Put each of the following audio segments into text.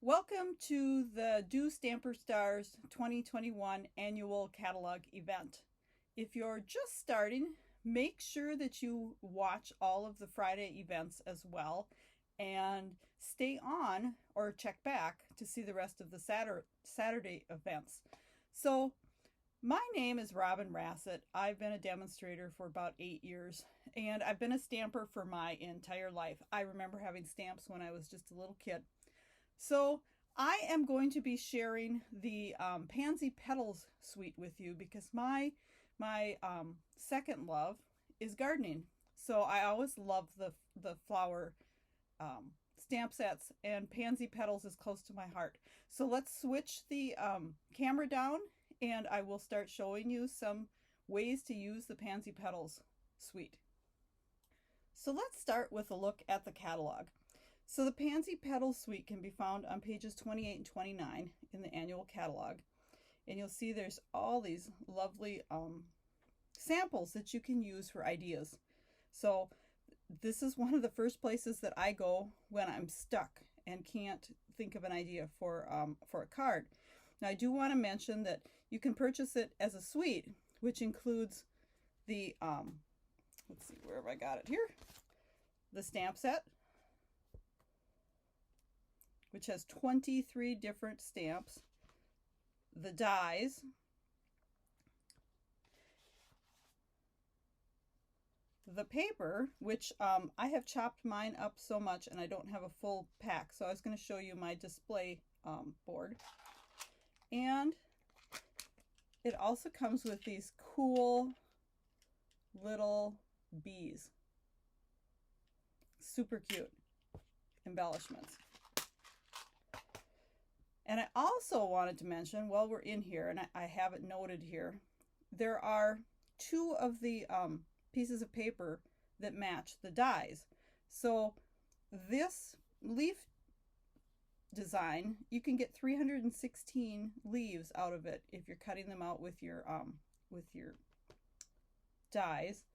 Welcome to the Do Stamper Stars 2021 annual catalog event. If you're just starting, make sure that you watch all of the Friday events as well and stay on or check back to see the rest of the Saturday events. So my name is Robin Rassett. I've been a demonstrator for about 8 years, and I've been a stamper for my entire life. I remember having stamps when I was just a little kid. So I am going to be sharing the Pansy Petals suite with you because my second love is gardening. So I always love the flower stamp sets, and Pansy Petals is close to my heart. So let's switch the camera down, and I will start showing you some ways to use the Pansy Petals suite. So let's start with a look at the catalog. So the Pansy Petals suite can be found on pages 28 and 29 in the annual catalog. And you'll see there's all these lovely samples that you can use for ideas. So this is one of the first places that I go when I'm stuck and can't think of an idea for a card. Now I do want to mention that you can purchase it as a suite, which includes the, let's see, where have I got it here? The stamp set, which has 23 different stamps, the dies, the paper, which I have chopped mine up so much and I don't have a full pack, so I was going to show you my display board. And it also comes with these cool little bees. Super cute embellishments. And I also wanted to mention, while we're in here, and I have it noted here, there are two of the pieces of paper that match the dies. So this leaf design, you can get 316 leaves out of it if you're cutting them out with your dies.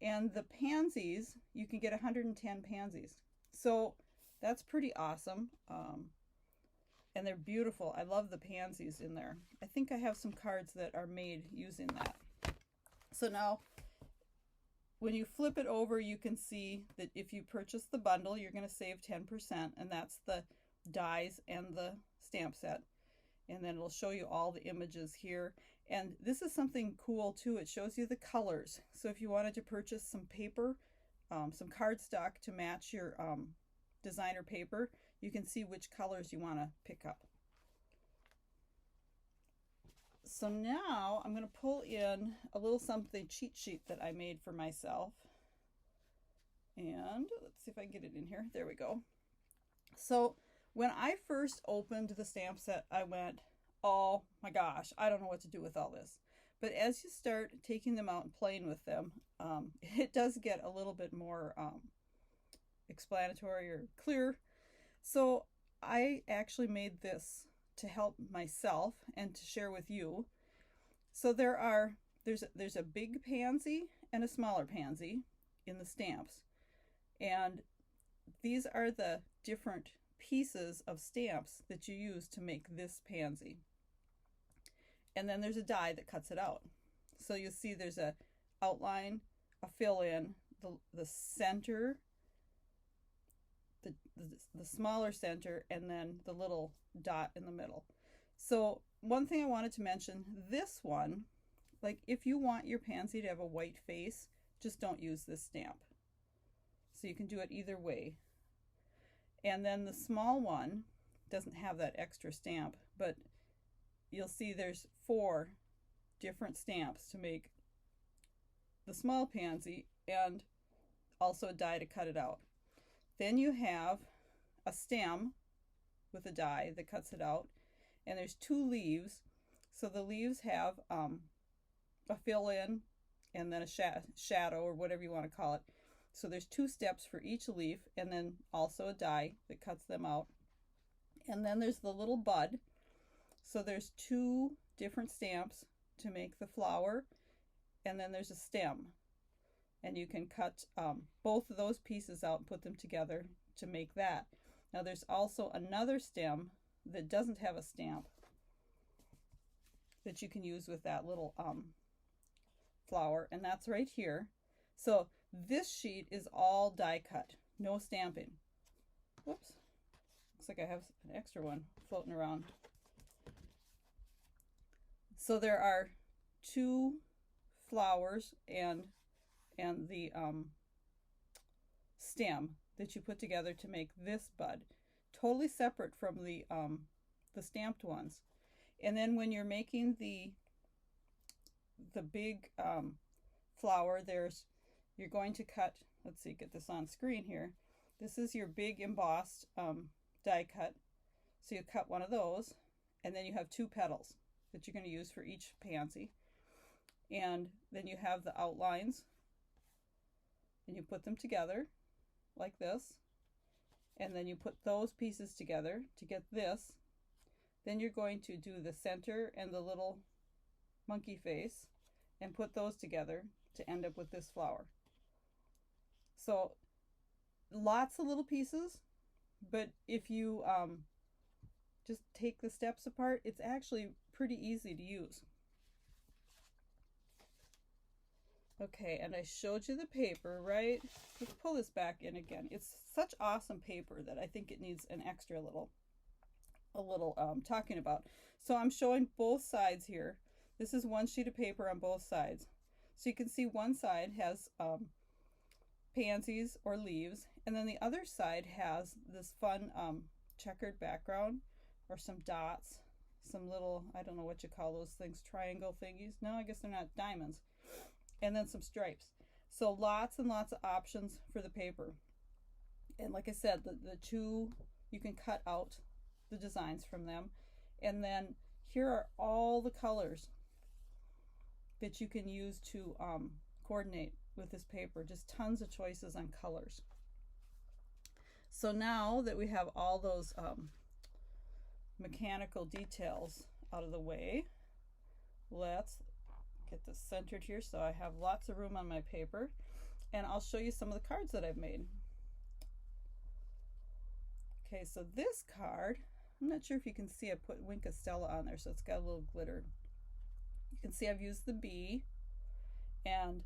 And the pansies, you can get 110 pansies. So that's pretty awesome. And they're beautiful. I love the pansies in there. I think I have some cards that are made using that. So now, when you flip it over, you can see that if you purchase the bundle, you're going to save 10%, and that's the dies and the stamp set. And then it'll show you all the images here. And this is something cool too. It shows you the colors. So if you wanted to purchase some paper, some cardstock to match your designer paper, you can see which colors you want to pick up. So now I'm going to pull in a little something cheat sheet that I made for myself. And let's see if I can get it in here. There we go. So when I first opened the stamp set, I went, oh my gosh, I don't know what to do with all this. But as you start taking them out and playing with them, it does get a little bit more explanatory or clear. So I actually made this to help myself and to share with you. So there's a big pansy and a smaller pansy in the stamps. And these are the different pieces of stamps that you use to make this pansy. And then there's a die that cuts it out. So you'll see there's a outline, a fill in, the center, the smaller center, and then the little dot in the middle. So one thing I wanted to mention, this one, like if you want your pansy to have a white face, just don't use this stamp. So you can do it either way. And then the small one doesn't have that extra stamp, but you'll see there's 4 different stamps to make the small pansy and also a die to cut it out. Then you have a stem with a die that cuts it out, and there's 2 leaves. So the leaves have a fill-in and then a shadow, or whatever you want to call it. So there's 2 steps for each leaf, and then also a die that cuts them out. And then there's the little bud. So there's 2 different stamps to make the flower, and then there's a stem. And you can cut both of those pieces out and put them together to make that. Now there's also another stem that doesn't have a stamp that you can use with that little flower, and that's right here. So this sheet is all die cut, no stamping. Whoops, looks like I have an extra one floating around. So there are 2 flowers and the stem that you put together to make this bud, totally separate from the stamped ones. And then when you're making the big flower, you're going to cut, let's see, get this on screen here. This is your big embossed die cut. So you cut one of those, and then you have 2 petals that you're going to use for each pansy. And then you have the outlines, and you put them together like this, and then you put those pieces together to get this. Then you're going to do the center and the little monkey face and put those together to end up with this flower. So lots of little pieces, but if you just take the steps apart, it's actually pretty easy to use. Okay, and I showed you the paper, right? Let's pull this back in again. It's such awesome paper that I think it needs an extra little talking about. So I'm showing both sides here. This is one sheet of paper on both sides. So you can see one side has pansies or leaves, and then the other side has this fun checkered background or some dots, some little, I don't know what you call those things, triangle thingies. No, I guess they're not diamonds. And then some stripes. So lots and lots of options for the paper. And like I said, the 2, you can cut out the designs from them. And then here are all the colors that you can use to coordinate with this paper. Just tons of choices on colors. So now that we have all those mechanical details out of the way, let's get this centered here so I have lots of room on my paper, and I'll show you some of the cards that I've made. Okay, so this card, I'm not sure if you can see, I put Winka Stella on there, so it's got a little glitter. You can see I've used the bee, and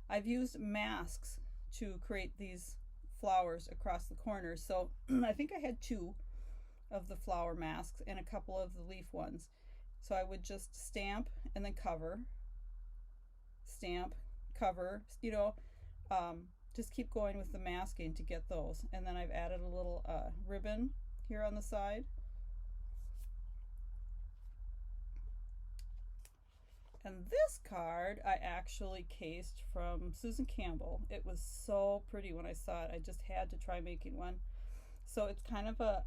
I've used masks to create these flowers across the corners. So I think I had 2 of the flower masks and a couple of the leaf ones. So I would just stamp and then cover, stamp, cover, you know, just keep going with the masking to get those. And then I've added a little ribbon here on the side. And this card I actually cased from Susan Campbell. It was so pretty when I saw it. I just had to try making one. So it's kind of a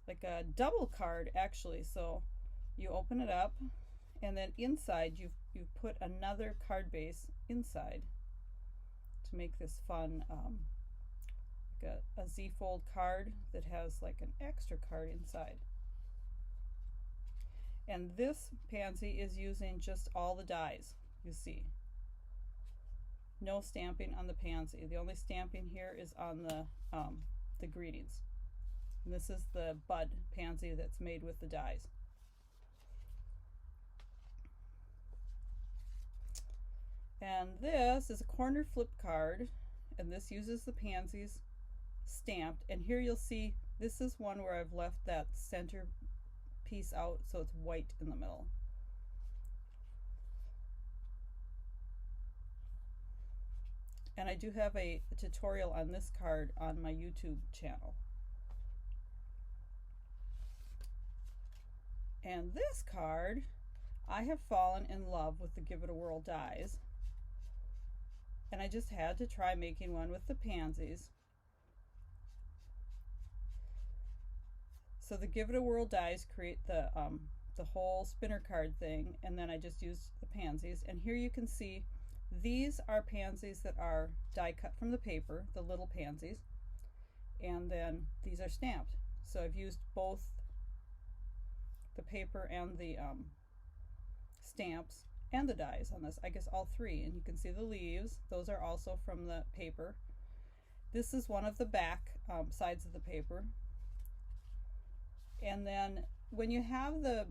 like a double card actually. So you open it up, and then inside you put another card base inside to make this fun like a Z-fold card that has like an extra card inside. And this pansy is using just all the dies, you see. No stamping on the pansy. The only stamping here is on the greetings. And this is the bud pansy that's made with the dies. And this is a corner flip card, and this uses the pansies stamped. And here you'll see, this is one where I've left that center piece out so it's white in the middle. And I do have a tutorial on this card on my YouTube channel. And this card, I have fallen in love with the Give It a Whirl dies. And I just had to try making one with the pansies. So the Give It a Whirl dies create the whole spinner card thing, and then I just used the pansies. And here you can see these are pansies that are die cut from the paper, the little pansies, and then these are stamped. So I've used both the paper and the stamps and the dies on this, I guess all 3. And you can see the leaves, those are also from the paper. This is one of the back sides of the paper. And then when you have the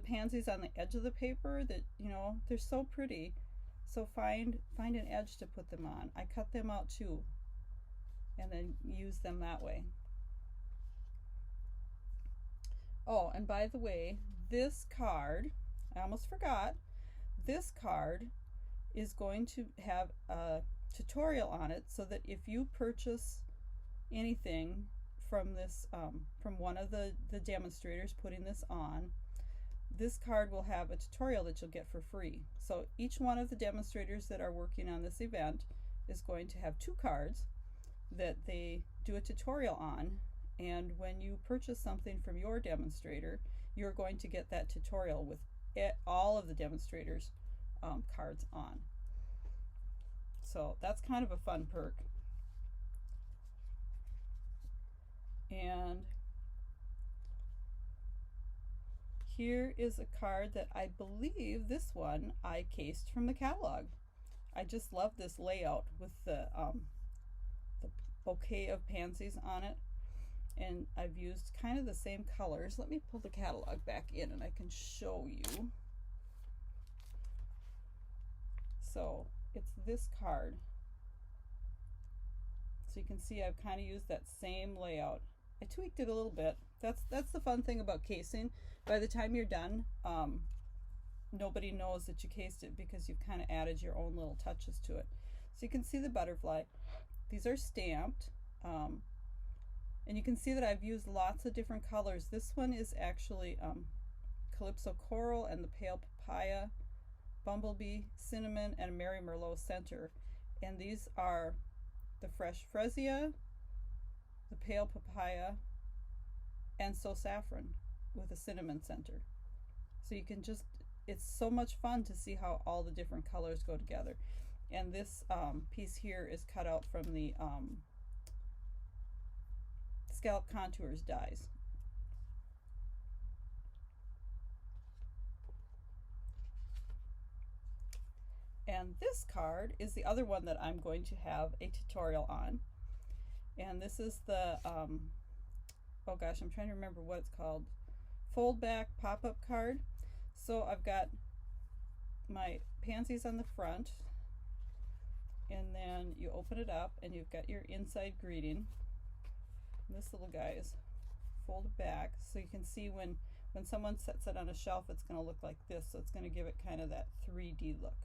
pansies on the edge of the paper, that they're so pretty, so find an edge to put them on. I cut them out too, and then use them that way. Oh, and by the way, this card, I almost forgot, this card is going to have a tutorial on it, so that if you purchase anything from this from one of the demonstrators putting this on, this card will have a tutorial that you'll get for free. So each one of the demonstrators that are working on this event is going to have 2 cards that they do a tutorial on, and when you purchase something from your demonstrator, you're going to get that tutorial with all of the demonstrators cards on. So that's kind of a fun perk. And here is a card that I believe this one I cased from the catalog. I just love this layout with the bouquet of pansies on it, and I've used kind of the same colors. Let me pull the catalog back in and I can show you. So it's this card. So you can see I've kind of used that same layout. I tweaked it a little bit. That's the fun thing about casing. By the time you're done, nobody knows that you cased it, because you've kind of added your own little touches to it. So you can see the butterfly. These are stamped, and you can see that I've used lots of different colors. This one is actually Calypso Coral and the Pale Papaya, Bumblebee, Cinnamon, and Mary Merlot Center. And these are the Fresh Freesia, the Pale Papaya, and So Saffron with a Cinnamon Center. So you can just, it's so much fun to see how all the different colors go together. And this piece here is cut out from the Scallop Contours dies. And this card is the other one that I'm going to have a tutorial on. And this is the, oh gosh, I'm trying to remember what it's called. Fold back pop-up card. So I've got my pansies on the front, and then you open it up and you've got your inside greeting. And this little guy is folded back, so you can see when someone sets it on a shelf, it's going to look like this. So it's going to give it kind of that 3D look.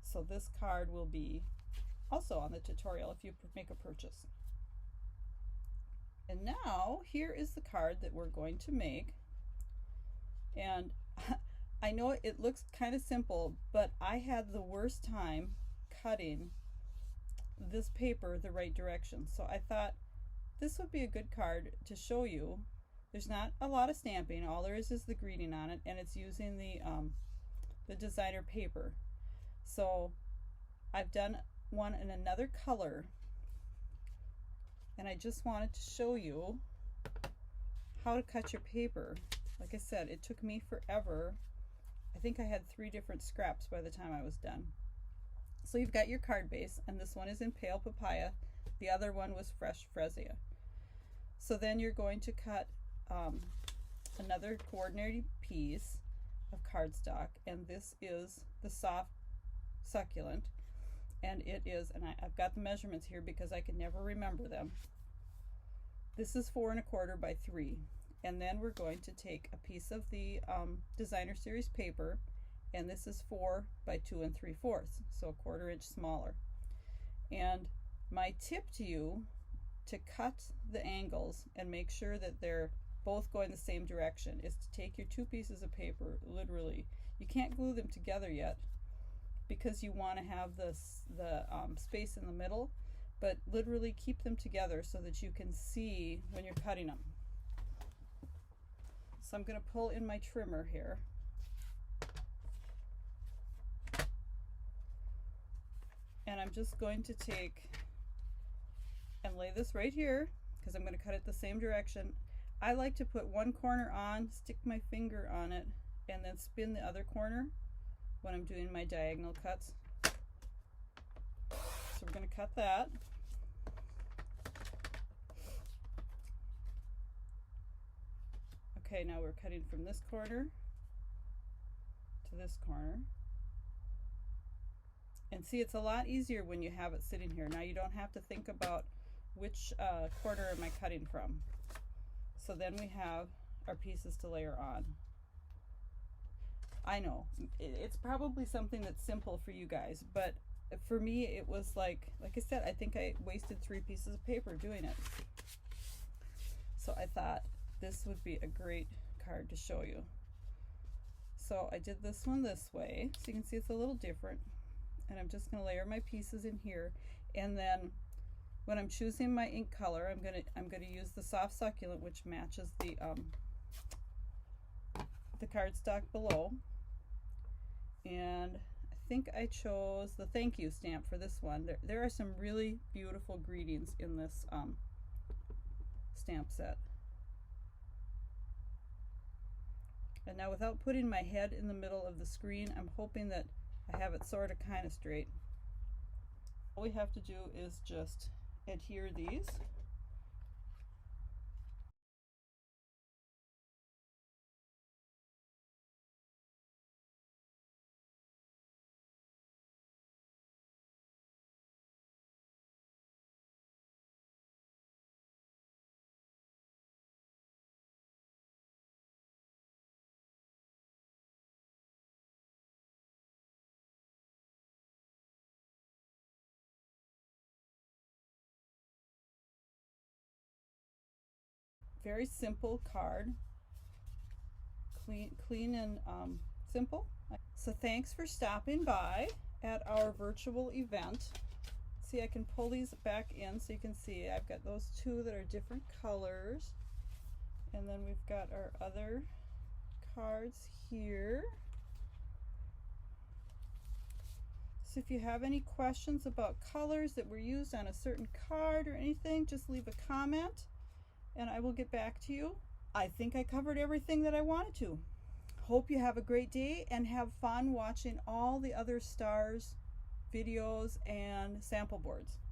So this card will be also on the tutorial if you make a purchase. And now here is the card that we're going to make. And I know it looks kind of simple, but I had the worst time cutting this paper the right direction. So I thought this would be a good card to show you. There's not a lot of stamping. All there is the greeting on it, and it's using the designer paper. So I've done one in another color, and I just wanted to show you how to cut your paper. Like I said, it took me forever. I think I had 3 different scraps by the time I was done. So you've got your card base, and this one is in Pale Papaya. The other one was Fresh Freesia. So then you're going to cut another coordinated piece of cardstock, and this is the soft succulent, and it is, and I've got the measurements here because I can never remember them. This is 4 1/4 by 3, and then we're going to take a piece of the designer series paper, and this is 4 by 2 3/4, so a 1/4 inch smaller. And my tip to you to cut the angles and make sure that they're both going the same direction is to take your 2 pieces of paper, literally, you can't glue them together yet because you want to have the space in the middle, but literally keep them together so that you can see when you're cutting them. So I'm going to pull in my trimmer here. And I'm just going to take and lay this right here because I'm going to cut it the same direction. I like to put one corner on, stick my finger on it, and then spin the other corner when I'm doing my diagonal cuts. So we're going to cut that. Okay, now we're cutting from this corner to this corner. And see, it's a lot easier when you have it sitting here. Now you don't have to think about which corner am I cutting from. So then we have our pieces to layer on. I know, it's probably something that's simple for you guys, but for me it was like I said, I think I wasted 3 pieces of paper doing it. So I thought this would be a great card to show you. So I did this one this way, so you can see it's a little different. And I'm just going to layer my pieces in here, and then when I'm choosing my ink color, I'm gonna use the soft succulent, which matches the cardstock below. And I think I chose the thank you stamp for this one. There are some really beautiful greetings in this stamp set. And now, without putting my head in the middle of the screen, I'm hoping that I have it sort of kind of straight. All we have to do is just adhere these. Very simple card, clean and simple. So thanks for stopping by at our virtual event. See, I can pull these back in so you can see I've got those 2 that are different colors, and then we've got our other cards here. So if you have any questions about colors that were used on a certain card or anything, just leave a comment and I will get back to you. I think I covered everything that I wanted to. Hope you have a great day and have fun watching all the other stars videos and sample boards.